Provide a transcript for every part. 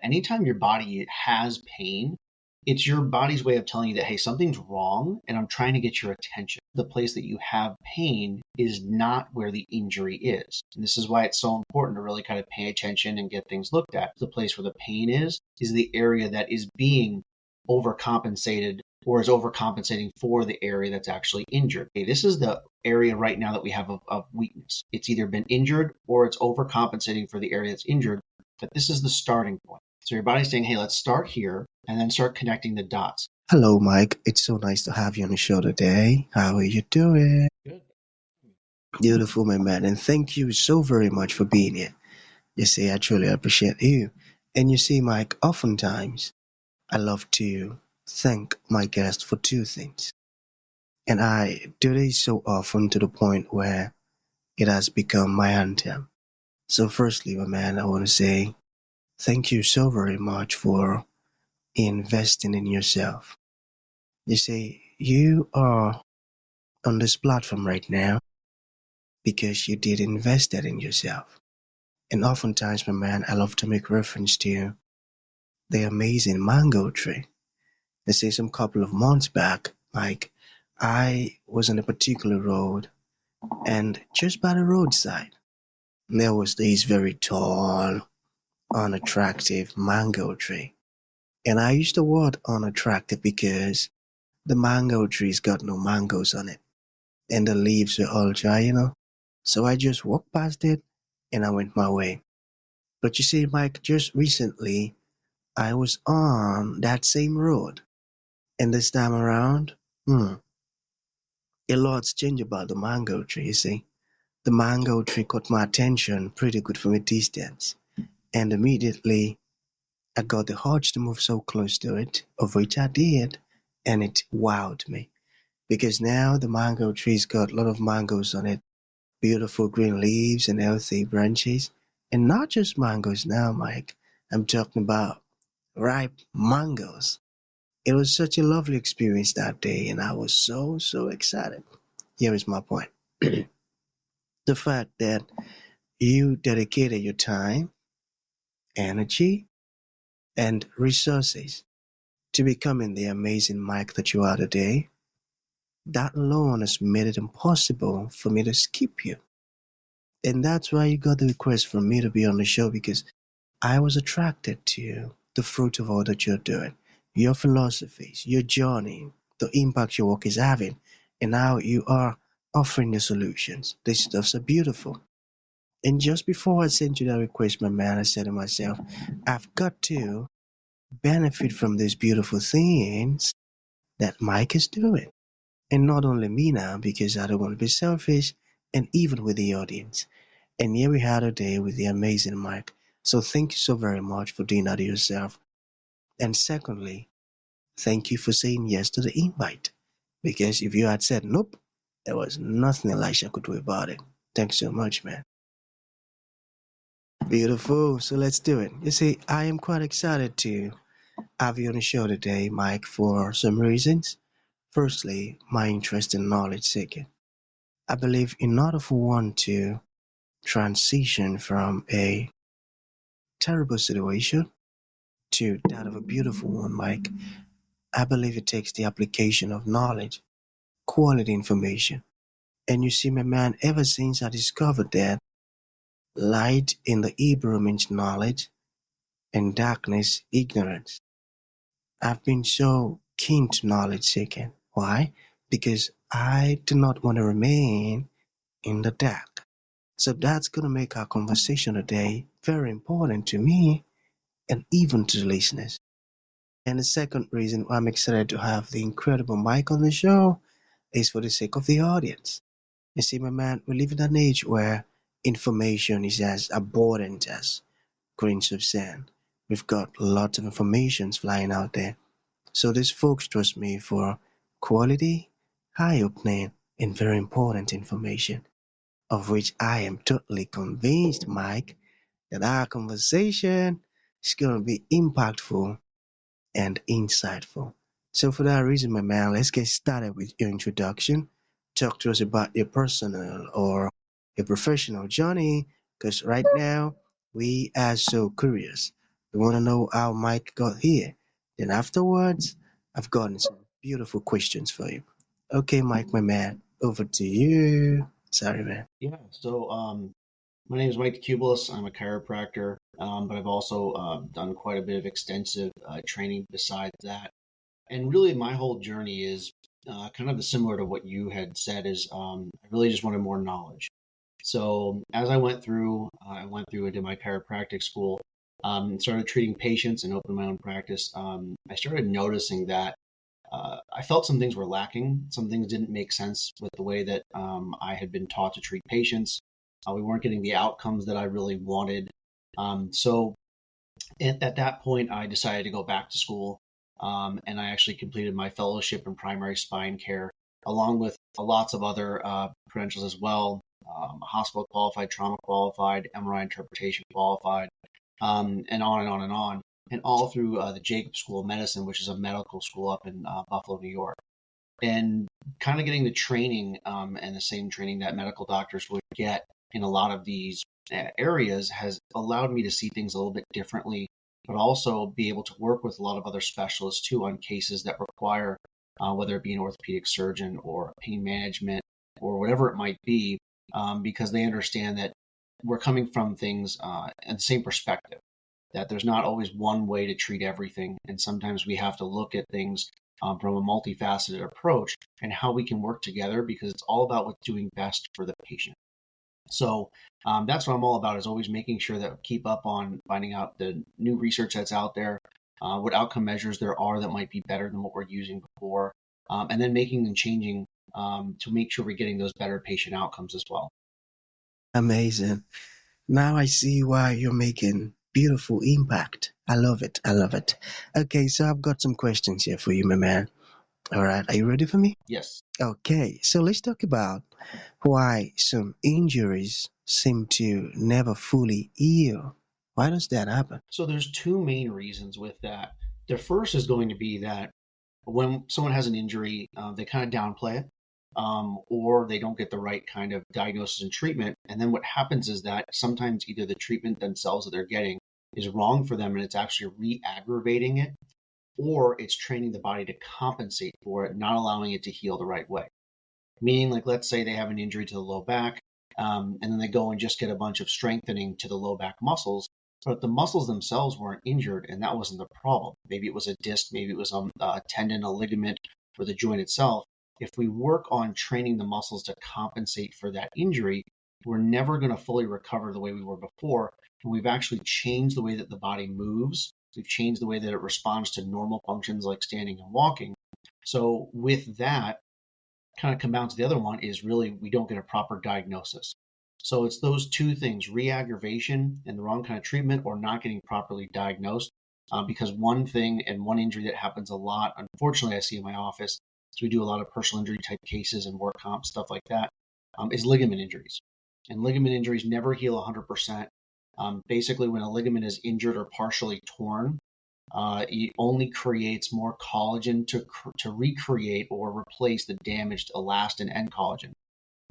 Anytime your body has pain, it's your body's way of telling you that, hey, something's wrong and I'm trying to get your attention. The place that you have pain is not where the injury is. And this is why it's so important to really kind of pay attention and get things looked at. The place where the pain is the area that is being overcompensated or is overcompensating for the area that's actually injured. Okay, this is the area right now that we have of weakness. It's either been injured or it's overcompensating for the area that's injured, but this is the starting point. So your body's saying, hey, let's start here and then start connecting the dots. Hello, Mike. It's so nice to have you on the show today. How are you doing? Good. Beautiful, my man. And thank you so very much for being here. You see, I truly appreciate you. And you see, Mike, oftentimes I love to thank my guests for two things. And I do this so often to the point where it has become my anthem. So, firstly, my man, I want to say thank you so very much for investing in yourself. You see, you are on this platform right now because you did invest that in yourself. And oftentimes, my man, I love to make reference to the amazing mango tree. Let's say some couple of months back, like I was on a particular road, and just by the roadside, there was this very tall, unattractive mango tree. And I used the word unattractive because the mango tree's got no mangoes on it, and the leaves were all dry. So I just walked past it and I went my way. But you see, Mike, just recently I was on that same road, and this time around, a lot's changed about the mango tree. You see, the mango tree caught my attention pretty good from a distance, and immediately I got the urge to move so close to it, of which I did, and it wowed me because now the mango tree's got a lot of mangoes on it, beautiful green leaves and healthy branches, and not just mangoes now, Mike. I'm talking about ripe mangoes. It was such a lovely experience that day, and I was so, so excited. Here is my point. The fact that you dedicated your time, energy, and resources to becoming the amazing Mike that you are today, that alone has made it impossible for me to skip you. And that's why you got the request from me to be on the show because I was attracted to the fruit of all that you're doing, your philosophies, your journey, the impact your work is having, and how you are offering the solutions. These stuffs are beautiful. And just before I sent you that request, my man, I said to myself, I've got to benefit from these beautiful things that Mike is doing. And not only me now, because I don't want to be selfish, and even with the audience. And here we are today with the amazing Mike. So thank you so very much for doing that to yourself. And secondly, thank you for saying yes to the invite. Because if you had said nope, there was nothing Elisha could do about it. Thanks so much, man. Beautiful. So let's do it. You see, I am quite excited to have you on the show today, Mike, for some reasons. Firstly, my interest in knowledge seeking. I believe in order for one to transition from a terrible situation to that of a beautiful one, Mike, I believe it takes the application of knowledge, quality information. And you see, my man, ever since I discovered that light in the Hebrew means knowledge and darkness ignorance, I've been so keen to knowledge seeking. Why? Because I do not want to remain in the dark. So that's going to make our conversation today very important to me and even to the listeners. And the second reason why I'm excited to have the incredible Mike on the show is for the sake of the audience. You see, my man, we live in an age where information is as abundant as grains of sand. We've got lots of informations flying out there. So these folks trust me for quality, eye-opening, and very important information, of which I am totally convinced, Mike, that our conversation is going to be impactful and insightful. So for that reason, my man, let's get started with your introduction. Talk to us about your personal or your professional journey, because right now we are so curious. You want to know how Mike got here? Then afterwards, I've gotten some beautiful questions for you. Okay, Mike, my man, over to you. Sorry, man. Yeah. So my name is Mike DeCubellis. I'm a chiropractor, but I've also done quite a bit of extensive training besides that. And really, my whole journey is kind of similar to what you had said. Is I really just wanted more knowledge. So as I went through and did my chiropractic school, started treating patients and opened my own practice. I started noticing that I felt some things were lacking. Some things didn't make sense with the way that I had been taught to treat patients. We weren't getting the outcomes that I really wanted. So at that point, I decided to go back to school, and I actually completed my fellowship in primary spine care, along with lots of other credentials as well. Hospital qualified, trauma qualified, MRI interpretation qualified, and on and on and on, and all through the Jacob School of Medicine, which is a medical school up in Buffalo, New York. And kind of getting the training and the same training that medical doctors would get in a lot of these areas has allowed me to see things a little bit differently, but also be able to work with a lot of other specialists too on cases that require, whether it be an orthopedic surgeon or pain management or whatever it might be, because they understand that we're coming from things in the same perspective, that there's not always one way to treat everything. And sometimes we have to look at things from a multifaceted approach and how we can work together, because it's all about what's doing best for the patient. So that's what I'm all about, is always making sure that we keep up on finding out the new research that's out there, what outcome measures there are that might be better than what we're using before, and then making and changing to make sure we're getting those better patient outcomes as well. Amazing. Now I see why you're making beautiful impact. I love it. I love it. Okay, so I've got some questions here for you, my man. All right, are you ready for me? Yes. Okay, so let's talk about why some injuries seem to never fully heal. Why does that happen? So there's two main reasons with that. The first is going to be that when someone has an injury, they kind of downplay it, or they don't get the right kind of diagnosis and treatment. And then what happens is that sometimes either the treatment themselves that they're getting is wrong for them and it's actually re-aggravating it, or it's training the body to compensate for it, not allowing it to heal the right way. Meaning, like, let's say they have an injury to the low back, and then they go and just get a bunch of strengthening to the low back muscles, but the muscles themselves weren't injured, and that wasn't the problem. Maybe it was a disc, maybe it was a tendon, a ligament, or the joint itself. If we work on training the muscles to compensate for that injury, we're never going to fully recover the way we were before. And we've actually changed the way that the body moves. We've changed the way that it responds to normal functions like standing and walking. So with that, kind of compounds the other one is really we don't get a proper diagnosis. So it's those two things: re-aggravation and the wrong kind of treatment, or not getting properly diagnosed. Because one thing and one injury that happens a lot, unfortunately, I see in my office, so we do a lot of personal injury type cases and work comp stuff like that, is ligament injuries. And ligament injuries never heal 100%. Basically, when a ligament is injured or partially torn, it only creates more collagen to recreate or replace the damaged elastin and collagen.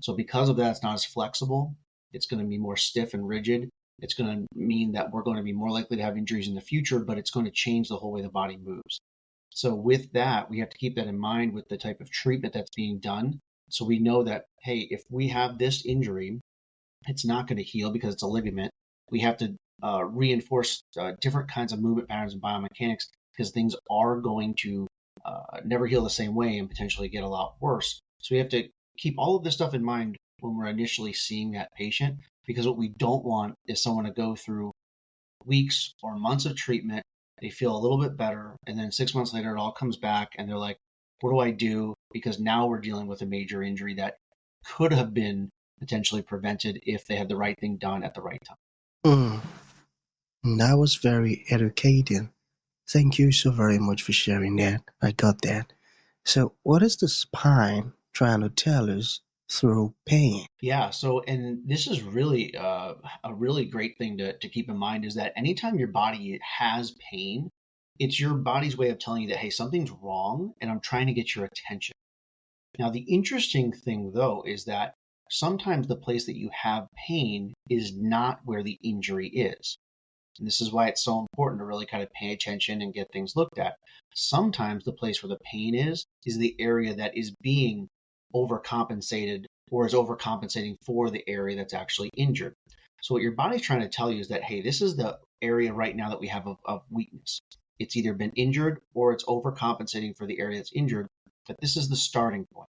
So because of that, it's not as flexible. It's going to be more stiff and rigid. It's going to mean that we're going to be more likely to have injuries in the future, but it's going to change the whole way the body moves. So with that, we have to keep that in mind with the type of treatment that's being done. So we know that, hey, if we have this injury, it's not going to heal because it's a ligament. We have to reinforce different kinds of movement patterns and biomechanics, because things are going to never heal the same way and potentially get a lot worse. So we have to keep all of this stuff in mind when we're initially seeing that patient, because what we don't want is someone to go through weeks or months of treatment. They feel a little bit better, and then 6 months later it all comes back and they're like, what do I do? Because now we're dealing with a major injury that could have been potentially prevented if they had the right thing done at the right time. Mm, that was very educating. Thank you so very much for sharing that. I got that. So, what is the spine trying to tell us through pain? Yeah, so and this is really a really great thing to keep in mind, is that anytime your body has pain, it's your body's way of telling you that, hey, something's wrong and I'm trying to get your attention. Now, the interesting thing though is that sometimes the place that you have pain is not where the injury is. And this is why it's so important to really kind of pay attention and get things looked at. Sometimes the place where the pain is the area that is being overcompensated or is overcompensating for the area that's actually injured. So what your body's trying to tell you is that, hey, this is the area right now that we have of weakness. It's either been injured or it's overcompensating for the area that's injured, but this is the starting point.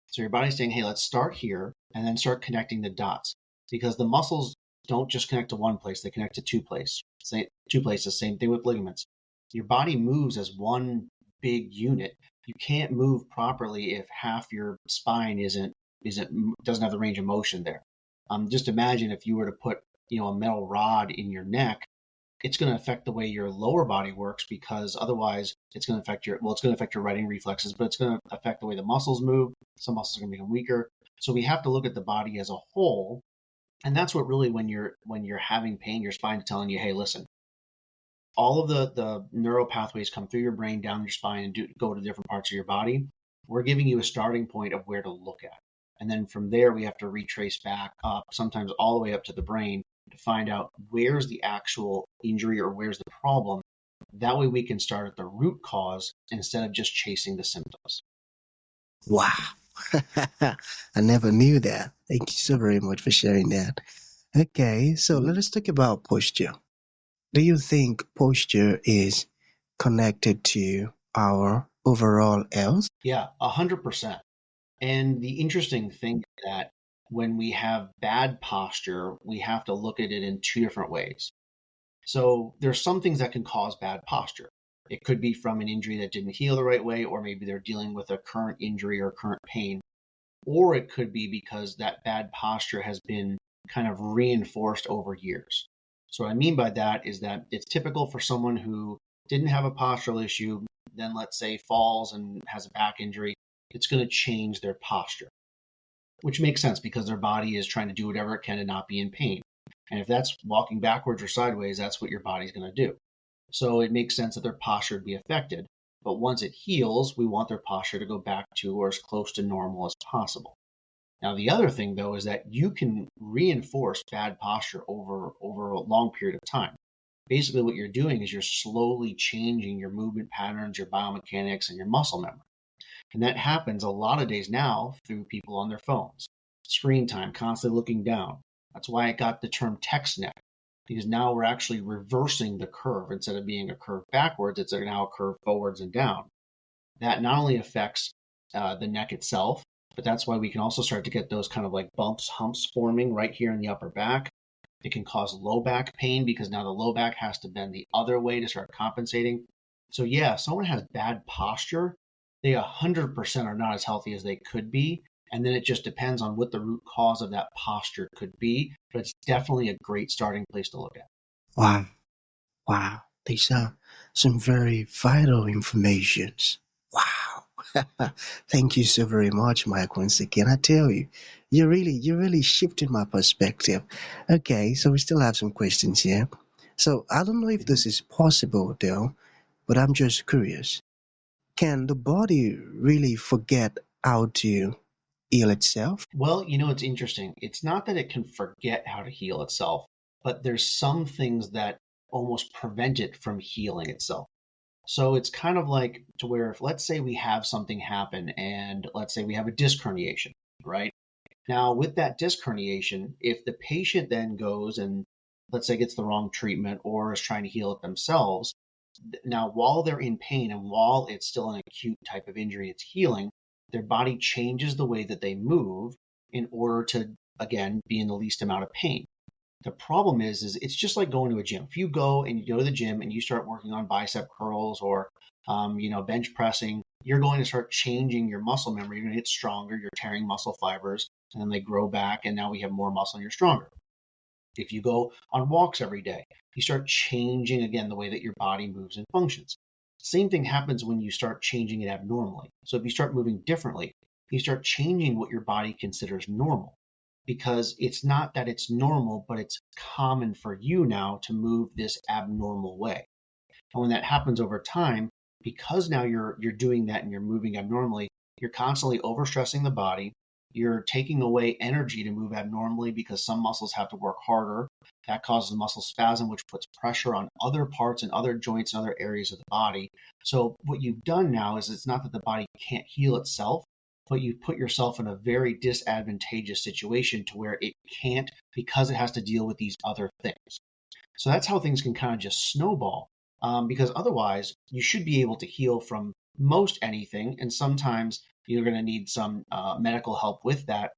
So your body's saying, hey, let's start here and then start connecting the dots, because the muscles don't just connect to one place, they connect to two places. Same thing with ligaments. Your body moves as one big unit. You can't move properly if half your spine doesn't have the range of motion there. Just imagine if you were to put, a metal rod in your neck, it's going to affect the way your lower body works, because otherwise it's going to affect your righting reflexes, but it's going to affect the way the muscles move. Some muscles are going to become weaker. So we have to look at the body as a whole. And that's what really, when you're having pain, your spine is telling you, hey, listen, all of the neural pathways come through your brain, down your spine, and go to different parts of your body. We're giving you a starting point of where to look at. And then from there, we have to retrace back up, sometimes all the way up to the brain, to find out where's the actual injury or where's the problem. That way we can start at the root cause instead of just chasing the symptoms. Wow. I never knew that. Thank you so very much for sharing that. Okay, so let us talk about posture. Do you think posture is connected to our overall health? Yeah, 100%. And the interesting thing is that when we have bad posture, we have to look at it in two different ways. So there's some things that can cause bad posture. It could be from an injury that didn't heal the right way, or maybe they're dealing with a current injury or current pain. Or it could be because that bad posture has been kind of reinforced over years. So what I mean by that is that it's typical for someone who didn't have a postural issue, then let's say falls and has a back injury, it's going to change their posture, which makes sense because their body is trying to do whatever it can to not be in pain. And if that's walking backwards or sideways, that's what your body's going to do. So it makes sense that their posture would be affected. But once it heals, we want their posture to go back to or as close to normal as possible. Now, the other thing, though, is that you can reinforce bad posture over a long period of time. Basically, what you're doing is you're slowly changing your movement patterns, your biomechanics, and your muscle memory. And that happens a lot of days now through people on their phones. Screen time, constantly looking down. That's why it got the term text neck, because now we're actually reversing the curve. Instead of being a curve backwards, it's now a curve forwards and down. That not only affects the neck itself, but that's why we can also start to get those kind of like bumps, humps forming right here in the upper back. It can cause low back pain because now the low back has to bend the other way to start compensating. So yeah, if someone has bad posture, they 100% are not as healthy as they could be. And then it just depends on what the root cause of that posture could be. But it's definitely a great starting place to look at. Wow. Wow. These are some very vital informations. Wow. Thank you so very much, Mike, once again. I tell you, you're really shifting my perspective. Okay, so we still have some questions here. So I don't know if this is possible though, but I'm just curious. Can the body really forget how to heal itself? Well, it's interesting. It's not that it can forget how to heal itself, but there's some things that almost prevent it from healing itself. So it's kind of like to where if let's say we have something happen and let's say we have a disc herniation, right? Now with that disc herniation, if the patient then goes and let's say gets the wrong treatment or is trying to heal it themselves, now while they're in pain and while it's still an acute type of injury, it's healing, their body changes the way that they move in order to, again, be in the least amount of pain. The problem is it's just like going to a gym. If you go to the gym and you start working on bicep curls or, bench pressing, you're going to start changing your muscle memory. You're going to get stronger. You're tearing muscle fibers and then they grow back and now we have more muscle and you're stronger. If you go on walks every day, you start changing again the way that your body moves and functions. Same thing happens when you start changing it abnormally. So if you start moving differently, you start changing what your body considers normal, because it's not that it's normal, but it's common for you now to move this abnormal way. And when that happens over time, because now you're doing that and you're moving abnormally, you're constantly overstressing the body. You're taking away energy to move abnormally because some muscles have to work harder. That causes muscle spasm, which puts pressure on other parts and other joints and other areas of the body. So what you've done now is it's not that the body can't heal itself, but you've put yourself in a very disadvantageous situation to where it can't because it has to deal with these other things. So that's how things can kind of just snowball, because otherwise you should be able to heal from most anything, and sometimes you're going to need some medical help with that.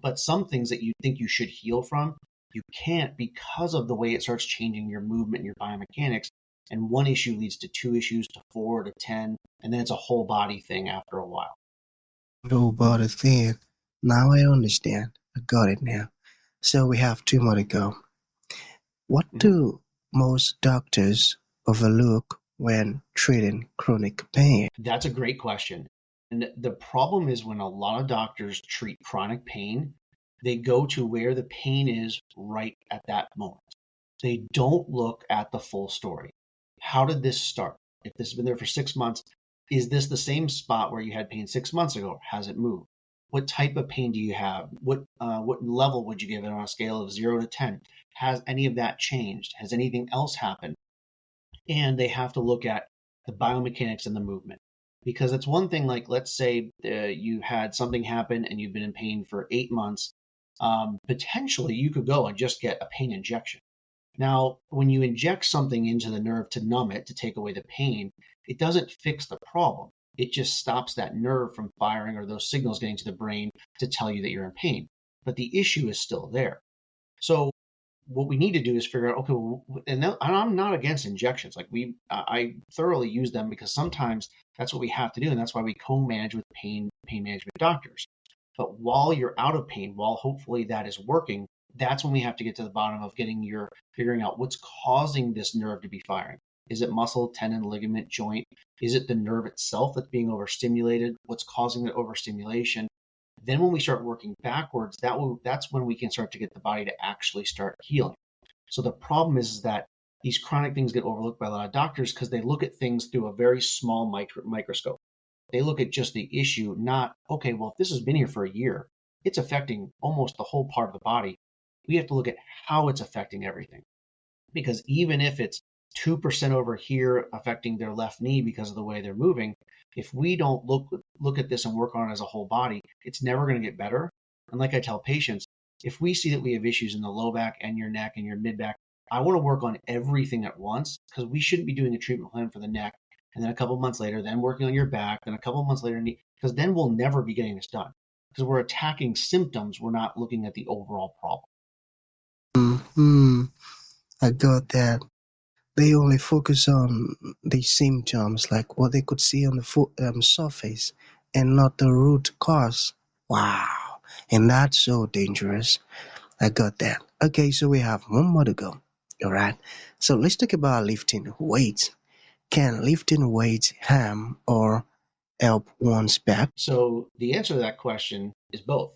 But some things that you think you should heal from, you can't because of the way it starts changing your movement and your biomechanics. And one issue leads to 2 issues, to 4, to 10, and then it's a whole body thing after a while. No bother thing. Now I understand. I got it now. So we have 2 more to go. What Mhm. do most doctors overlook when treating chronic pain? That's a great question. And the problem is when a lot of doctors treat chronic pain, they go to where the pain is right at that moment. They don't look at the full story. How did this start? If this has been there for 6 months, is this the same spot where you had pain 6 months ago? Has it moved? What type of pain do you have? What level would you give it on a scale of 0 to 10? Has any of that changed? Has anything else happened? And they have to look at the biomechanics and the movement. Because it's one thing, like, let's say you had something happen and you've been in pain for 8 months. Potentially, you could go and just get a pain injection. Now, when you inject something into the nerve to numb it, to take away the pain, it doesn't fix the problem. It just stops that nerve from firing or those signals getting to the brain to tell you that you're in pain. But the issue is still there. So what we need to do is figure out, okay, well, and I'm not against injections. Like I thoroughly use them because sometimes that's what we have to do, and that's why we co-manage with pain management doctors. But while you're out of pain, while hopefully that is working, that's when we have to get to the bottom of figuring out what's causing this nerve to be firing. Is it muscle, tendon, ligament, joint? Is it the nerve itself that's being overstimulated? What's causing the overstimulation? Then when we start working backwards, that's when we can start to get the body to actually start healing. So the problem is that these chronic things get overlooked by a lot of doctors because they look at things through a very small microscope. They look at just the issue, not, okay, well, if this has been here for a year, it's affecting almost the whole part of the body. We have to look at how it's affecting everything. Because even if it's 2% over here affecting their left knee because of the way they're moving, if we don't look at this and work on it as a whole body, it's never going to get better. And like I tell patients, if we see that we have issues in the low back and your neck and your mid back, I want to work on everything at once, because we shouldn't be doing a treatment plan for the neck and then a couple of months later, then working on your back, then a couple of months later, because then we'll never be getting this done. Because we're attacking symptoms, we're not looking at the overall problem. Hmm, I got that. They only focus on the symptoms, like what they could see on the surface, and not the root cause. Wow, and that's so dangerous. I got that. Okay, so we have 1 more to go. All right. So let's talk about lifting weights. Can lifting weights harm or help one's back? So the answer to that question is both.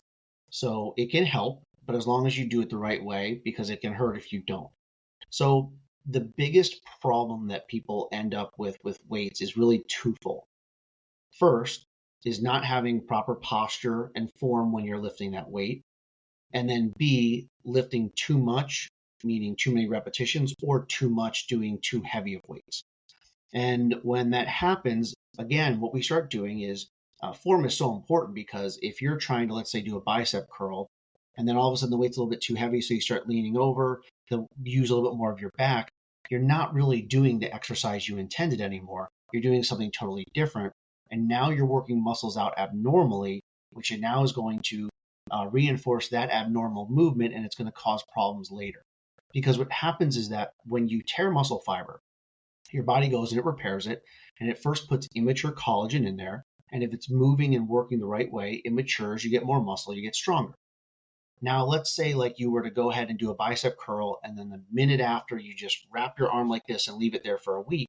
So it can help, but as long as you do it the right way, because it can hurt if you don't. So the biggest problem that people end up with weights is really twofold. First is not having proper posture and form when you're lifting that weight. And then B, lifting too much, meaning too many repetitions, or too much doing too heavy of weights. And when that happens, again, what we start doing is form is so important, because if you're trying to, let's say, do a bicep curl, and then all of a sudden the weight's a little bit too heavy, so you start leaning over to use a little bit more of your back, you're not really doing the exercise you intended anymore. You're doing something totally different. And now you're working muscles out abnormally, which now is going to reinforce that abnormal movement, and it's going to cause problems later. Because what happens is that when you tear muscle fiber, your body goes and it repairs it, and it first puts immature collagen in there. And if it's moving and working the right way, it matures, you get more muscle, you get stronger. Now, let's say like you were to go ahead and do a bicep curl, and then the minute after you just wrap your arm like this and leave it there for a week,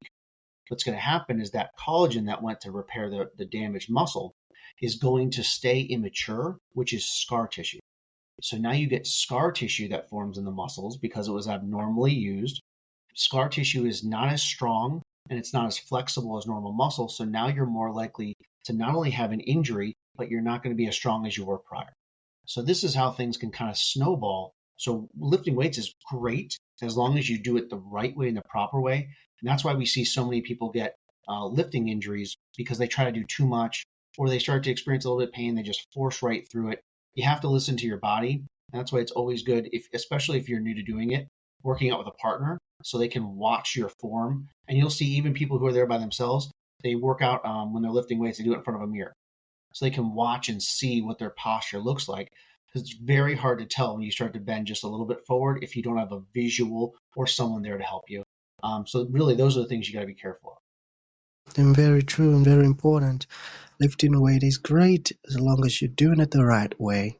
what's going to happen is that collagen that went to repair the damaged muscle is going to stay immature, which is scar tissue. So now you get scar tissue that forms in the muscles because it was abnormally used. Scar tissue is not as strong and it's not as flexible as normal muscle. So now you're more likely to not only have an injury, but you're not going to be as strong as you were prior. So this is how things can kind of snowball. So lifting weights is great as long as you do it the right way and the proper way. And that's why we see so many people get lifting injuries, because they try to do too much, or they start to experience a little bit of pain. They just force right through it. You have to listen to your body. That's why it's always good, especially if you're new to doing it, working out with a partner so they can watch your form. And you'll see even people who are there by themselves, they work out when they're lifting weights, they do it in front of a mirror. So they can watch and see what their posture looks like. Because it's very hard to tell when you start to bend just a little bit forward if you don't have a visual or someone there to help you. So really, those are the things you got to be careful of. And very true and very important. Lifting weight is great as long as you're doing it the right way.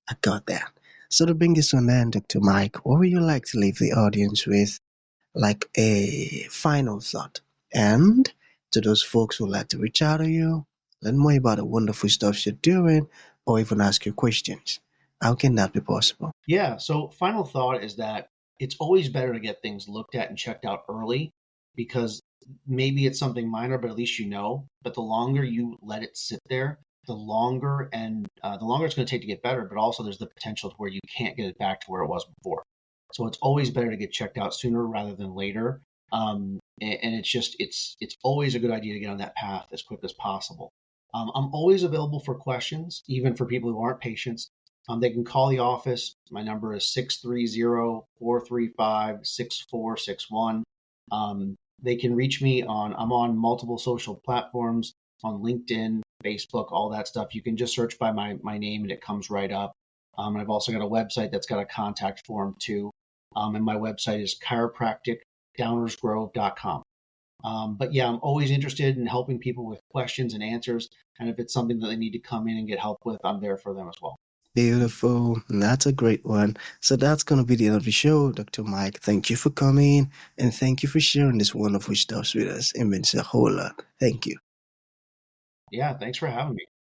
I got that. So to bring this on end, Dr. Mike, what would you like to leave the audience with, like a final thought? And to those folks who like to reach out to you, learn more about the wonderful stuff you're doing, or even ask you questions, how can that be possible? Yeah. So final thought is that it's always better to get things looked at and checked out early, because maybe it's something minor, but at least you know. But the longer you let it sit there, the longer it's going to take to get better. But also, there's the potential to where you can't get it back to where it was before. So it's always better to get checked out sooner rather than later. And it's always a good idea to get on that path as quick as possible. I'm always available for questions, even for people who aren't patients. They can call the office. My number is 630-435-6461. They can reach me I'm on multiple social platforms, on LinkedIn, Facebook, all that stuff. You can just search by my name and it comes right up. I've also got a website that's got a contact form too. And my website is chiropracticdownersgrove.com. But yeah, I'm always interested in helping people with questions and answers. And if it's something that they need to come in and get help with, I'm there for them as well. Beautiful. That's a great one. So that's going to be the end of the show, Dr. Mike. Thank you for coming and thank you for sharing this wonderful stuff with us. It means a whole lot. Thank you. Yeah, thanks for having me.